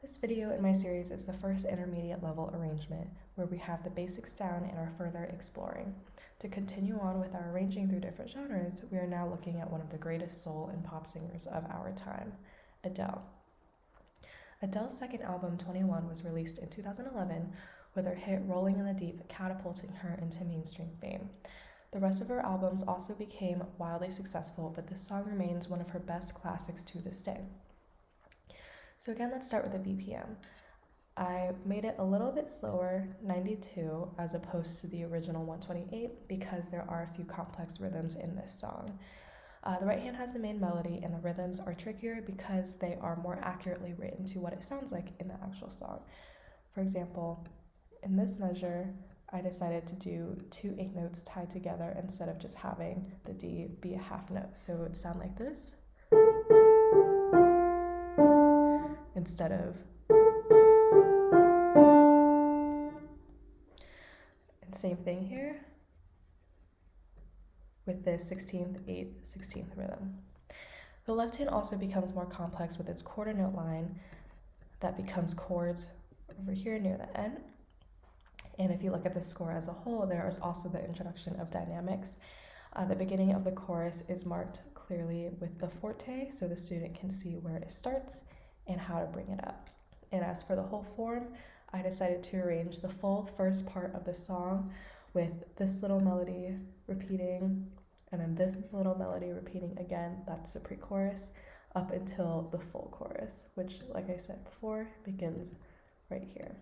This video in my series is the first intermediate level arrangement, where we have the basics down and are further exploring. To continue on with our arranging through different genres, we are now looking at one of the greatest soul and pop singers of our time, Adele. Adele's second album, 21, was released in 2011, with her hit Rolling in the Deep catapulting her into mainstream fame. The rest of her albums also became wildly successful, but this song remains one of her best classics to this day. So again, let's start with the BPM. I made it a little bit slower, 92, as opposed to the original 128, because there are a few complex rhythms in this song. The right hand has the main melody, and the rhythms are trickier because they are more accurately written to what it sounds like in the actual song. For example, in this measure, I decided to do 2 eighth notes tied together instead of just having the D be a half note. So it would sound like this instead of. And same thing here with this 16th, 8th, 16th rhythm. The left hand also becomes more complex with its quarter note line that becomes chords over here near the end. And if you look at the score as a whole, there is also the introduction of dynamics. The beginning of the chorus is marked clearly with the forte, so the student can see where it starts and how to bring it up. And as for the whole form, I decided to arrange the full first part of the song with this little melody repeating, and then this little melody repeating again, that's the pre-chorus, up until the full chorus, which, like I said before, begins right here.